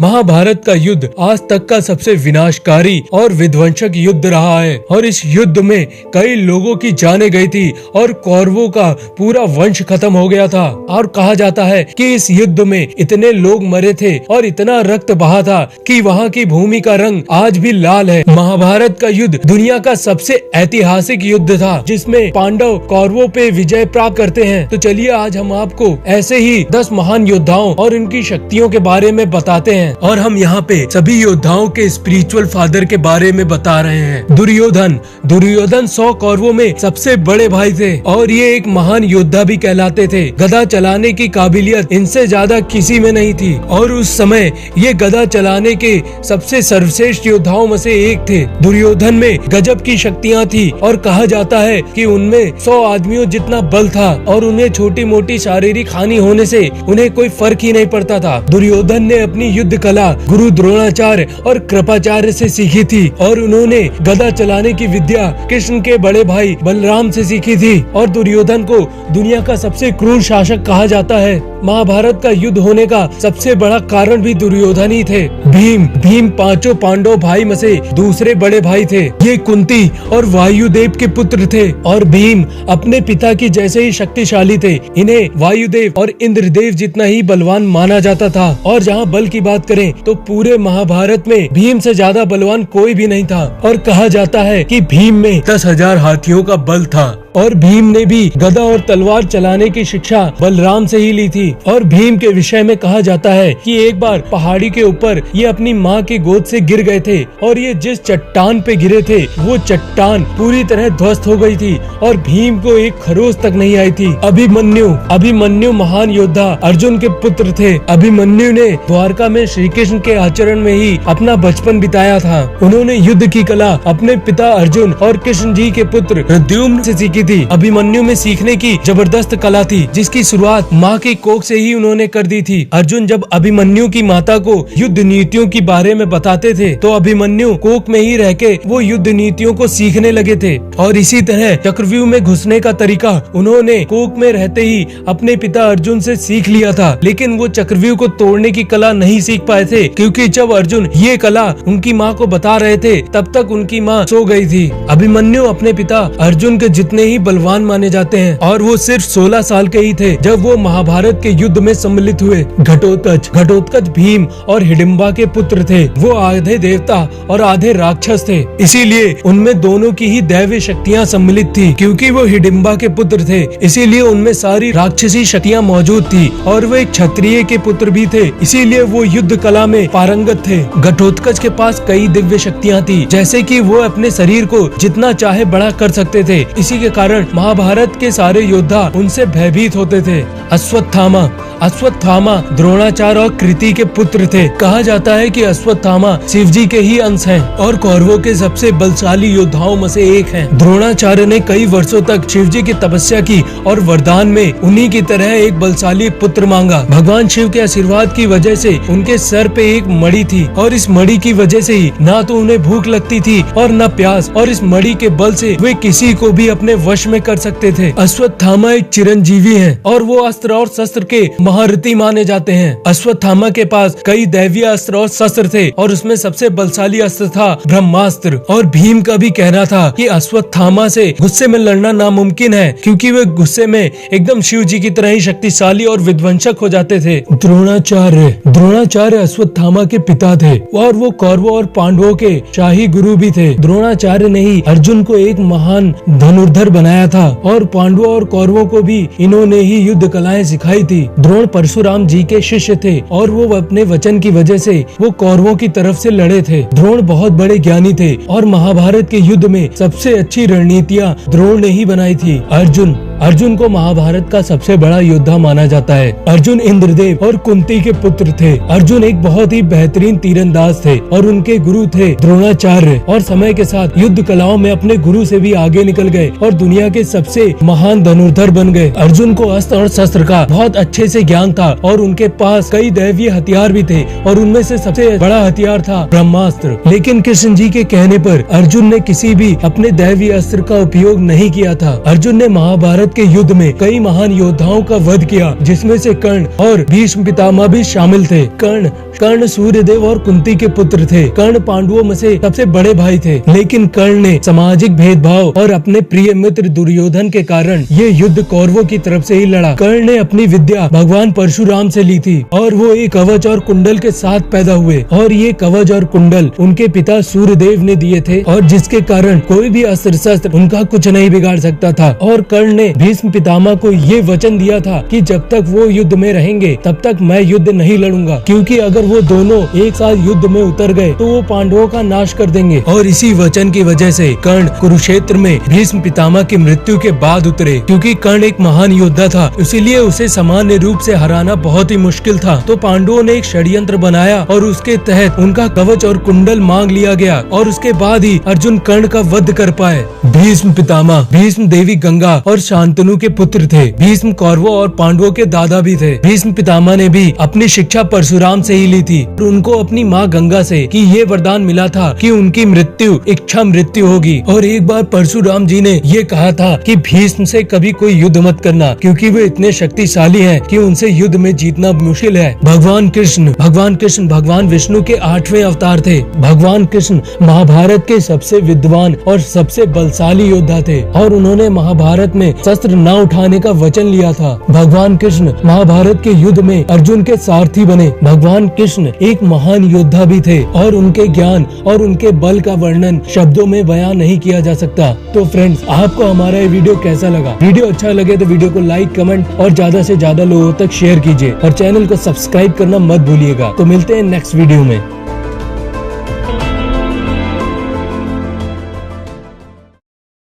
महाभारत का युद्ध आज तक का सबसे विनाशकारी और विध्वंसक युद्ध रहा है और इस युद्ध में कई लोगों की जानें गई थी और कौरवों का पूरा वंश खत्म हो गया था। और कहा जाता है कि इस युद्ध में इतने लोग मरे थे और इतना रक्त बहा था कि वहाँ की भूमि का रंग आज भी लाल है। महाभारत का युद्ध दुनिया का सबसे ऐतिहासिक युद्ध था जिसमें पांडव कौरवों पे विजय प्राप्त करते हैं। तो चलिए आज हम आपको ऐसे ही 10 महान योद्धाओं और इनकी शक्तियों के बारे में बताते हैं और हम यहाँ पे सभी योद्धाओं के स्पिरिचुअल फादर के बारे में बता रहे हैं। दुर्योधन 100 कौरवों में सबसे बड़े भाई थे और ये एक महान योद्धा भी कहलाते थे। गदा चलाने की काबिलियत इनसे ज्यादा किसी में नहीं थी और उस समय ये गदा चलाने के सबसे सर्वश्रेष्ठ योद्धाओं में से एक थे। दुर्योधन में गजब की शक्तियाँ थी और कहा जाता है कि उनमें 100 आदमियों जितना बल था और उन्हें छोटी मोटी शारीरिक हानि होने से उन्हें कोई फर्क ही नहीं पड़ता था। दुर्योधन ने अपनी युद्ध कला गुरु द्रोणाचार्य और कृपाचार्य से सीखी थी और उन्होंने गदा चलाने की विद्या कृष्ण के बड़े भाई बलराम से सीखी थी और दुर्योधन को दुनिया का सबसे क्रूर शासक कहा जाता है। महाभारत का युद्ध होने का सबसे बड़ा कारण भी दुर्योधन ही थे। भीम 5 पांडव भाई में से दूसरे बड़े भाई थे। ये कुंती और वायुदेव के पुत्र थे और भीम अपने पिता की जैसे ही शक्तिशाली थे। इन्हें वायुदेव और इंद्रदेव जितना ही बलवान माना जाता था और जहाँ बल की बात करें तो पूरे महाभारत में भीम से ज्यादा बलवान कोई भी नहीं था और कहा जाता है कि भीम में 10,000 हाथियों का बल था और भीम ने भी गदा और तलवार चलाने की शिक्षा बलराम से ही ली थी। और भीम के विषय में कहा जाता है कि एक बार पहाड़ी के ऊपर ये अपनी माँ की गोद से गिर गए थे और ये जिस चट्टान पे गिरे थे वो चट्टान पूरी तरह ध्वस्त हो गई थी और भीम को एक खरोच तक नहीं आई थी। अभिमन्यु महान योद्धा अर्जुन के पुत्र थे। अभिमन्यु ने द्वारका में श्री कृष्ण के आचरण में ही अपना बचपन बिताया था। उन्होंने युद्ध की कला अपने पिता अर्जुन और कृष्ण जी के पुत्र प्रद्युम्न से सीखी थी। अभिमन्यु में सीखने की जबरदस्त कला थी जिसकी शुरुआत माँ की कोख से ही उन्होंने कर दी थी। अर्जुन जब अभिमन्यु की माता को युद्ध नीतियों के बारे में बताते थे तो अभिमन्यु कोख में ही रह के वो युद्ध नीतियों को सीखने लगे थे। और इसी तरह चक्रव्यूह में घुसने का तरीका उन्होंने कोख में रहते ही अपने पिता अर्जुन से सीख लिया था। लेकिन वो चक्रव्यूह को तोड़ने की कला नहीं सीख पाए थे क्योंकि जब अर्जुन ये कला उनकी माँ को बता रहे थे तब तक उनकी माँ सो गई थी। अभिमन्यु अपने पिता अर्जुन के जितने ही बलवान माने जाते हैं और वो सिर्फ 16 साल के ही थे जब वो महाभारत के युद्ध में सम्मिलित हुए। घटोत्कच भीम और हिडिंबा के पुत्र थे। वो आधे देवता और आधे राक्षस थे, इसीलिए उनमें दोनों की ही दैवीय शक्तियाँ सम्मिलित थी। क्योंकि वो हिडिंबा के पुत्र थे इसीलिए उनमें सारी राक्षसी शक्तियाँ मौजूद थी और वो एक क्षत्रिय के पुत्र भी थे, इसीलिए वो युद्ध कला में पारंगत थे। घटोत्कच के पास कई दिव्य शक्तियाँ थी जैसे कि वो अपने शरीर को जितना चाहे बड़ा कर सकते थे। इसी के कारण महाभारत के सारे योद्धा उनसे भयभीत होते थे। अश्वत्थामा द्रोणाचार्य और कृति के पुत्र थे। कहा जाता है कि अश्वत्थामा शिवजी के ही अंश हैं और कौरवों के सबसे बलशाली योद्धाओं में से एक हैं। द्रोणाचार्य ने कई वर्षों तक शिवजी की तपस्या की और वरदान में उन्हीं की तरह एक बलशाली पुत्र मांगा। भगवान शिव के आशीर्वाद की वजह से उनके सर पे एक मणि थी और इस मणि की वजह से ही ना तो उन्हें भूख लगती थी और न प्यास, और इस मणि के बल से वे किसी को भी अपने वश में कर सकते थे। अश्वत्थामा एक चिरंजीवी हैं और वो अस्त्र और शस्त्र के महारथी माने जाते हैं। अश्वत्थामा के पास कई दैवीय अस्त्र और शस्त्र थे और उसमें सबसे बलशाली अस्त्र था ब्रह्मास्त्र। और भीम का भी कहना था कि अश्वत्थामा से गुस्से में लड़ना नामुमकिन है क्योंकि वे गुस्से में एकदम शिव जी की तरह ही शक्तिशाली और विध्वंसक हो जाते थे। द्रोणाचार्य अश्वत्थामा के पिता थे और वो कौरवों और पांडवों के शाही गुरु भी थे। द्रोणाचार्य ने ही अर्जुन को एक महान धनुर्धर बनाया था और पांडवों और कौरवों को भी इन्होंने ही युद्ध कलाएं सिखाई थी। द्रोण परशुराम जी के शिष्य थे और वो अपने वचन की वजह से वो कौरवों की तरफ से लड़े थे। द्रोण बहुत बड़े ज्ञानी थे और महाभारत के युद्ध में सबसे अच्छी रणनीतियाँ द्रोण ने ही बनाई थी। अर्जुन को महाभारत का सबसे बड़ा योद्धा माना जाता है। अर्जुन इंद्रदेव और कुंती के पुत्र थे। अर्जुन एक बहुत ही बेहतरीन तीरंदाज थे और उनके गुरु थे द्रोणाचार्य, और समय के साथ युद्ध कलाओं में अपने गुरु से भी आगे निकल गए और दुनिया के सबसे महान धनुर्धर बन गए। अर्जुन को अस्त्र और शस्त्र का बहुत अच्छे से ज्ञान था और उनके पास कई दैवीय हथियार भी थे और उनमें से सबसे बड़ा हथियार था ब्रह्मास्त्र। लेकिन कृष्ण जी के कहने पर अर्जुन ने किसी भी अपने दैवीय अस्त्र का उपयोग नहीं किया था। अर्जुन ने महाभारत महाभारत के युद्ध में कई महान योद्धाओं का वध किया, जिसमें से कर्ण और भीष्म पितामह भी शामिल थे। कर्ण सूर्यदेव और कुंती के पुत्र थे। कर्ण पांडवों में से सबसे बड़े भाई थे, लेकिन कर्ण ने सामाजिक भेदभाव और अपने प्रिय मित्र दुर्योधन के कारण ये युद्ध कौरवों की तरफ से ही लड़ा। कर्ण ने अपनी विद्या भगवान परशुराम से ली थी और वो एक कवच और कुंडल के साथ पैदा हुए, और ये कवच और कुंडल उनके पिता सूर्यदेव ने दिए थे, और जिसके कारण कोई भी अस्त्र शस्त्र उनका कुछ नहीं बिगाड़ सकता था। और कर्ण ने भीष्म पितामह को ये वचन दिया था कि जब तक वो युद्ध में रहेंगे तब तक मैं युद्ध नहीं लड़ूंगा, क्योंकि अगर वो दोनों एक साथ युद्ध में उतर गए तो वो पांडवों का नाश कर देंगे। और इसी वचन की वजह से कर्ण कुरुक्षेत्र में भीष्म पितामह की मृत्यु के बाद उतरे। क्योंकि कर्ण एक महान योद्धा था, इसीलिए उसे सामान्य रूप से हराना बहुत ही मुश्किल था। तो पांडवों ने एक षड्यंत्र बनाया और उसके तहत उनका कवच और कुंडल मांग लिया गया, और उसके बाद ही अर्जुन कर्ण का वध कर पाए। भीष्म पितामह भीष्म देवी गंगा और शांतनु के पुत्र थे। भीष्म कौरवों और पांडवों के दादा भी थे। भीष्म पितामह ने भी अपनी शिक्षा परशुराम से ही ली थी, और उनको अपनी माँ गंगा से कि ये वरदान मिला था कि उनकी मृत्यु इच्छा मृत्यु होगी। और एक बार परशुराम जी ने ये कहा था कि भीष्म से कभी कोई युद्ध मत करना, क्योंकि वे इतने शक्तिशाली हैं कि उनसे युद्ध में जीतना मुश्किल है। भगवान कृष्ण भगवान विष्णु के 8वें अवतार थे। भगवान कृष्ण महाभारत के सबसे विद्वान और सबसे बलशाली योद्धा थे, और उन्होंने महाभारत में शस्त्र न उठाने का वचन लिया था। भगवान कृष्ण महाभारत के युद्ध में अर्जुन के सारथी बने। भगवान कृष्ण एक महान योद्धा भी थे, और उनके ज्ञान और उनके बल का वर्णन शब्दों में बयां नहीं किया जा सकता। तो फ्रेंड्स, आपको हमारा ये वीडियो कैसा लगा? वीडियो अच्छा लगे तो वीडियो को लाइक, कमेंट और ज्यादा से ज्यादा लोगों तक शेयर कीजिए, और चैनल को सब्सक्राइब करना मत भूलिएगा। तो मिलते हैं नेक्स्ट वीडियो में।